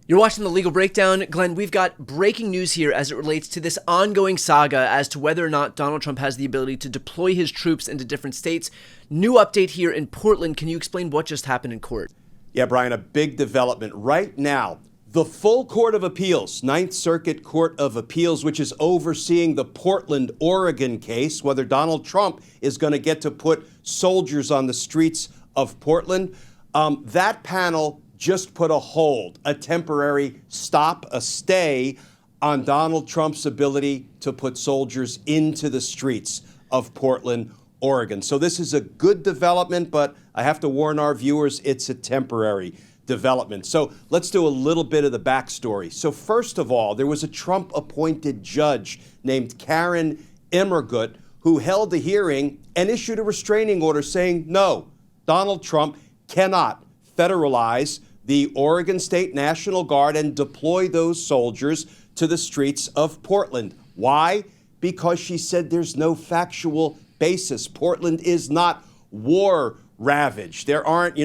You're watching The Legal Breakdown. Glenn, we've got breaking news here as it relates to this ongoing saga as to whether or not Donald Trump has the ability to deploy his troops into different states. New update here in Portland. Can you explain what just happened in court? Yeah, Brian, a big development. Right now, the full Court of Appeals, Ninth Circuit Court of Appeals, which is overseeing the Portland, Oregon case, whether Donald Trump is going to get to put soldiers on the streets of Portland, that panel just put a hold, a temporary stop, a stay on Donald Trump's ability to put soldiers into the streets of Portland, Oregon. So this is a good development, but I have to warn our viewers, it's a temporary development. So let's do a little bit of the backstory. So first of all, there was a Trump-appointed judge named Karen Immergut who held a hearing and issued a restraining order saying, no, Donald Trump cannot federalize the Oregon State National Guard and deploy those soldiers to the streets of Portland. Why? Because she said there's no factual basis. Portland is not war-ravaged. There aren't,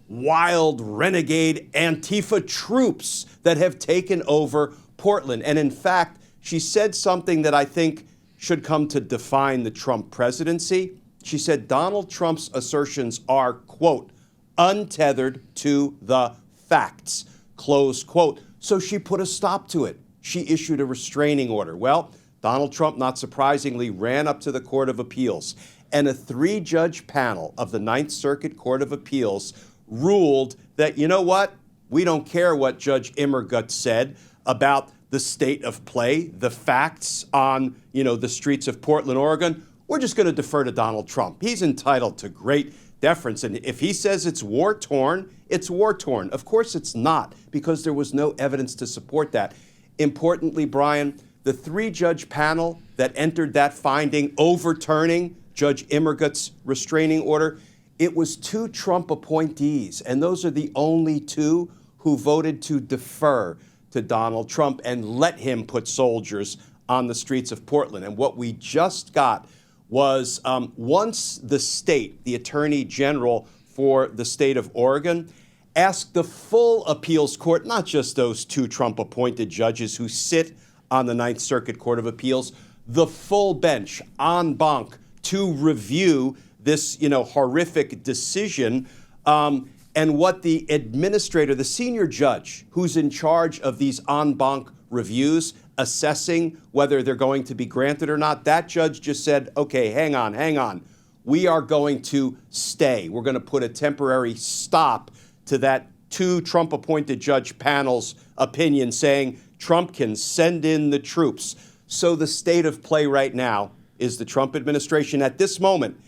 wild renegade Antifa troops that have taken over Portland. And in fact, she said something that I think should come to define the Trump presidency. She said Donald Trump's assertions are, quote, untethered to the facts, close quote. So she put a stop to it. She issued a restraining order. Well, Donald Trump, not surprisingly, ran up to the Court of Appeals, and a 3-judge panel of the Ninth Circuit Court of Appeals ruled that, you know what? We don't care what Judge Immergut said about the state of play, the facts on, the streets of Portland, Oregon. We're just going to defer to Donald Trump. He's entitled to great deference. And if he says it's war-torn, it's war-torn. Of course it's not, because there was no evidence to support that. Importantly, Brian, the 3-judge panel that entered that finding overturning Judge Immergut's restraining order, it was 2 Trump appointees, and those are the only 2 who voted to defer to Donald Trump and let him put soldiers on the streets of Portland. And what we just got was once the state, the Attorney General for the state of Oregon, asked the full appeals court, not just those 2 Trump-appointed judges who sit on the Ninth Circuit Court of Appeals, the full bench, en banc, to review this, horrific decision. And what the administrator, the senior judge who's in charge of these en banc reviews, assessing whether they're going to be granted or not, that judge just said, okay, hang on. We are going to stay. We're going to put a temporary stop to that 2 Trump-appointed judge panel's opinion saying Trump can send in the troops. So the state of play right now is the Trump administration at this moment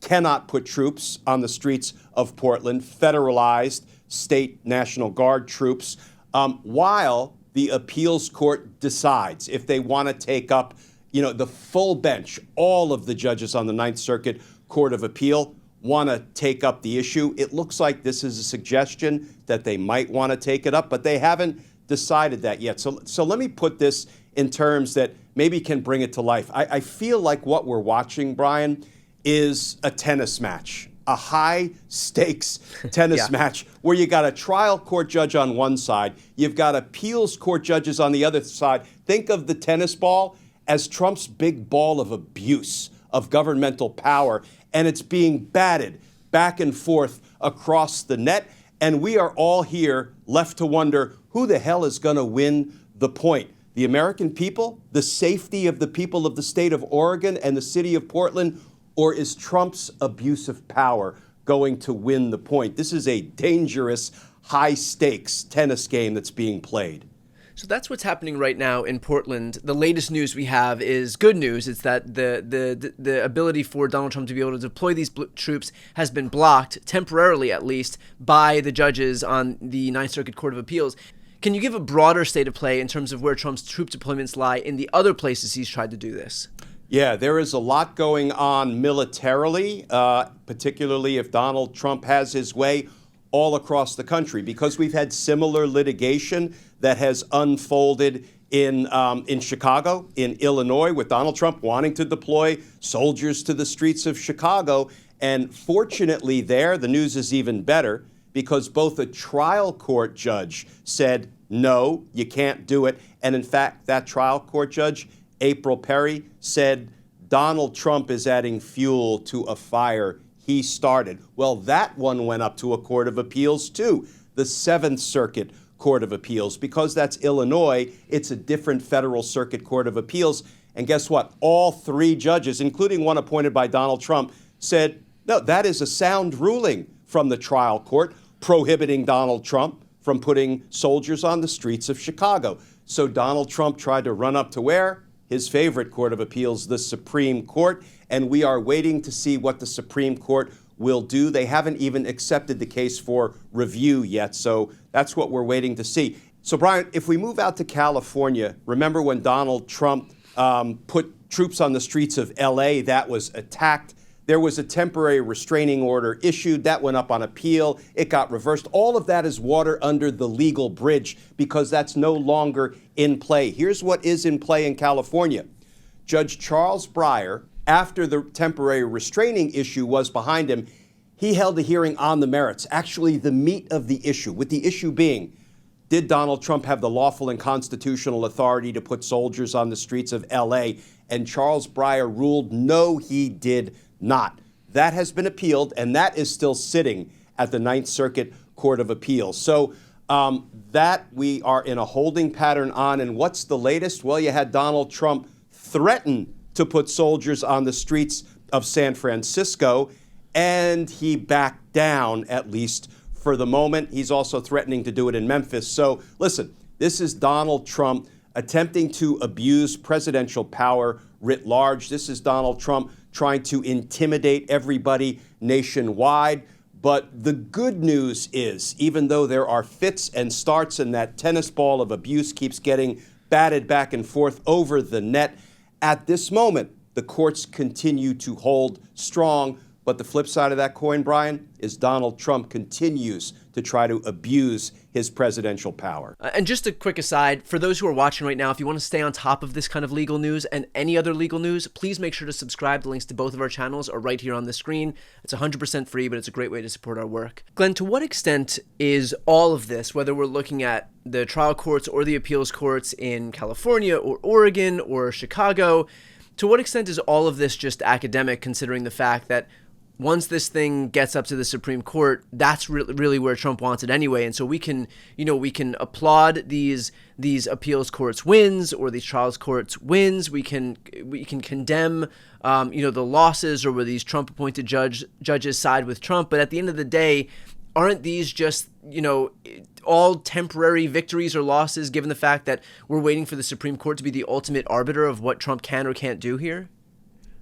cannot put troops on the streets of Portland, federalized state National Guard troops, while the appeals court decides if they want to take up, the full bench, all of the judges on the Ninth Circuit Court of Appeal want to take up the issue. It looks like this is a suggestion that they might want to take it up, but they haven't decided that yet. So let me put this in terms that maybe can bring it to life. I feel like what we're watching, Brian, is a tennis match, a high-stakes tennis match where you got a trial court judge on one side, you've got appeals court judges on the other side. Think of the tennis ball as Trump's big ball of abuse, of governmental power, and it's being batted back and forth across the net, and we are all here left to wonder who the hell is going to win the point. The American people, the safety of the people of the state of Oregon and the city of Portland, or is Trump's abuse of power going to win the point? This is a dangerous, high-stakes tennis game that's being played. So that's what's happening right now in Portland. The latest news we have is good news. It's that the ability for Donald Trump to be able to deploy these troops has been blocked, temporarily at least, by the judges on the Ninth Circuit Court of Appeals. Can you give a broader state of play in terms of where Trump's troop deployments lie in the other places he's tried to do this? Yeah, there is a lot going on militarily, particularly if Donald Trump has his way all across the country, because we've had similar litigation that has unfolded in Chicago, in Illinois, with Donald Trump wanting to deploy soldiers to the streets of Chicago. And fortunately there, the news is even better, because both a trial court judge said, no, you can't do it. And in fact, that trial court judge, April Perry, said Donald Trump is adding fuel to a fire he started. Well, that one went up to a court of appeals too, the Seventh Circuit Court of Appeals. Because that's Illinois, it's a different federal circuit court of appeals. And guess what? All three judges, including one appointed by Donald Trump, said, no, that is a sound ruling from the trial court prohibiting Donald Trump from putting soldiers on the streets of Chicago. So Donald Trump tried to run up to where? His favorite court of appeals, the Supreme Court. And we are waiting to see what the Supreme Court will do. They haven't even accepted the case for review yet. So that's what we're waiting to see. So, Brian, if we move out to California, remember when Donald Trump put troops on the streets of L.A., that was attacked. There was a temporary restraining order issued. That went up on appeal. It got reversed. All of that is water under the legal bridge because that's no longer in play. Here's what is in play in California. Judge Charles Breyer, after the temporary restraining issue was behind him, he held a hearing on the merits, actually the meat of the issue, with the issue being, did Donald Trump have the lawful and constitutional authority to put soldiers on the streets of L.A.? And Charles Breyer ruled, no, he did not. That has been appealed, and that is still sitting at the Ninth Circuit Court of Appeals. So that we are in a holding pattern on. And what's the latest? Well, you had Donald Trump threaten to put soldiers on the streets of San Francisco, and he backed down, at least for the moment. He's also threatening to do it in Memphis. So listen, this is Donald Trump attempting to abuse presidential power writ large. This is Donald Trump trying to intimidate everybody nationwide. But the good news is, even though there are fits and starts and that tennis ball of abuse keeps getting batted back and forth over the net, at this moment, the courts continue to hold strong. But the flip side of that coin, Brian, is Donald Trump continues to try to abuse his presidential power. And just a quick aside, for those who are watching right now, if you want to stay on top of this kind of legal news and any other legal news, please make sure to subscribe. The links to both of our channels are right here on the screen. It's 100% free, but it's a great way to support our work. Glenn, to what extent is all of this, whether we're looking at the trial courts or the appeals courts in California or Oregon or Chicago, to what extent is all of this just academic, considering the fact that once this thing gets up to the Supreme Court, that's really where Trump wants it anyway. And so we can applaud these appeals courts wins or these trials courts wins. We can condemn the losses or where these Trump appointed judges side with Trump. But at the end of the day, aren't these just all temporary victories or losses, given the fact that we're waiting for the Supreme Court to be the ultimate arbiter of what Trump can or can't do here?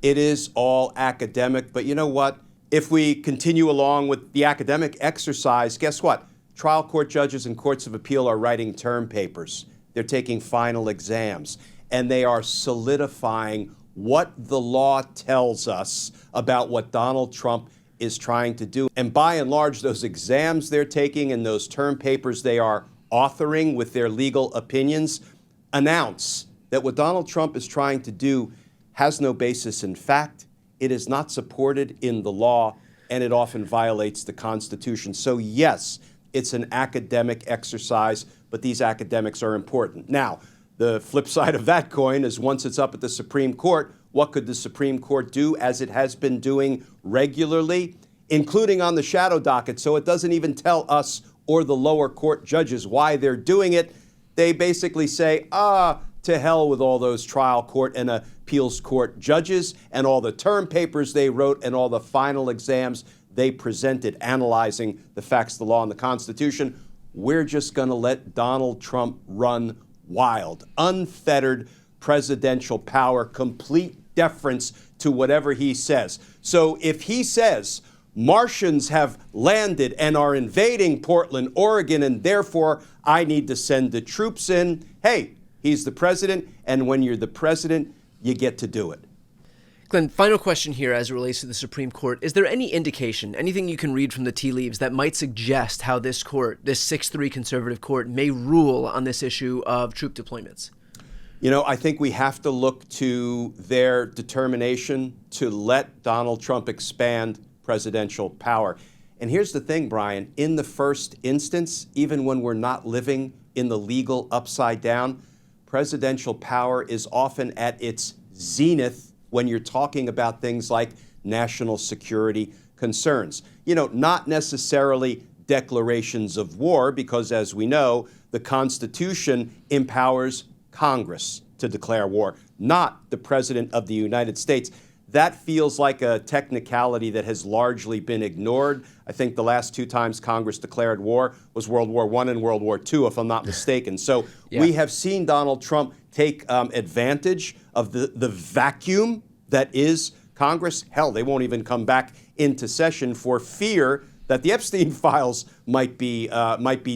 It is all academic, but you know what? If we continue along with the academic exercise, guess what? Trial court judges and courts of appeal are writing term papers. They're taking final exams, and they are solidifying what the law tells us about what Donald Trump is trying to do. And by and large, those exams they're taking and those term papers they are authoring with their legal opinions announce that what Donald Trump is trying to do has no basis in fact, it is not supported in the law, and it often violates the Constitution. So yes, it's an academic exercise, but these academics are important. Now, the flip side of that coin is once it's up at the Supreme Court, what could the Supreme Court do, as it has been doing regularly, including on the shadow docket? So it doesn't even tell us or the lower court judges why they're doing it. They basically say, to hell with all those trial court and appeals court judges and all the term papers they wrote and all the final exams they presented analyzing the facts, the law, and the Constitution. We're just going to let Donald Trump run wild. Unfettered presidential power, complete deference to whatever he says. So if he says Martians have landed and are invading Portland, Oregon, and therefore I need to send the troops in, hey, he's the president, and when you're the president, you get to do it. Glenn, final question here as it relates to the Supreme Court. Is there any indication, anything you can read from the tea leaves that might suggest how this court, this 6-3 conservative court, may rule on this issue of troop deployments? I think we have to look to their determination to let Donald Trump expand presidential power. And here's the thing, Brian, in the first instance, even when we're not living in the legal upside down, presidential power is often at its zenith when you're talking about things like national security concerns. You know, not necessarily declarations of war, because as we know, the Constitution empowers Congress to declare war, not the President of the United States. That feels like a technicality that has largely been ignored. I think the last two times Congress declared war was World War I and World War II, if I'm not mistaken. So we have seen Donald Trump take advantage of the vacuum that is Congress. Hell, they won't even come back into session for fear that the Epstein files might be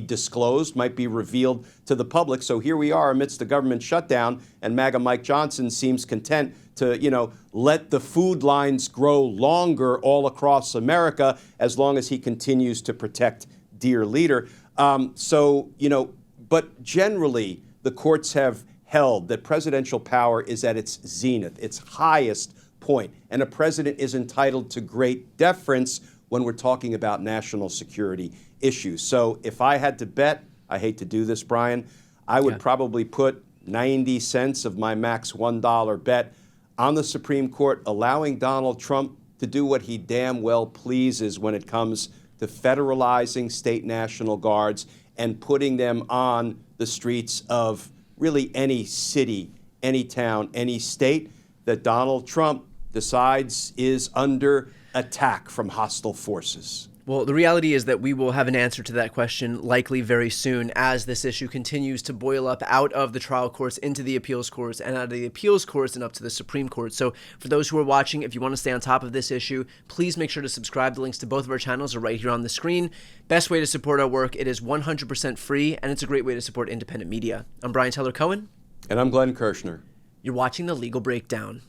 disclosed, might be revealed to the public. So here we are amidst the government shutdown, and MAGA Mike Johnson seems content to, let the food lines grow longer all across America as long as he continues to protect dear leader. But generally, the courts have held that presidential power is at its zenith, its highest point, and a president is entitled to great deference when we're talking about national security issues. So if I had to bet, I hate to do this, Brian, I would probably put 90 cents of my max $1 bet on the Supreme Court allowing Donald Trump to do what he damn well pleases when it comes to federalizing state National Guards and putting them on the streets of really any city, any town, any state that Donald Trump decides is under attack from hostile forces. Well, the reality is that we will have an answer to that question likely very soon as this issue continues to boil up out of the trial courts into the appeals courts and out of the appeals courts and up to the Supreme Court. So for those who are watching, if you want to stay on top of this issue, please make sure to subscribe. The links to both of our channels are right here on the screen. Best way to support our work. It is 100% free, and it's a great way to support independent media. I'm Brian Tyler Cohen. And I'm Glenn Kirshner. You're watching The Legal Breakdown.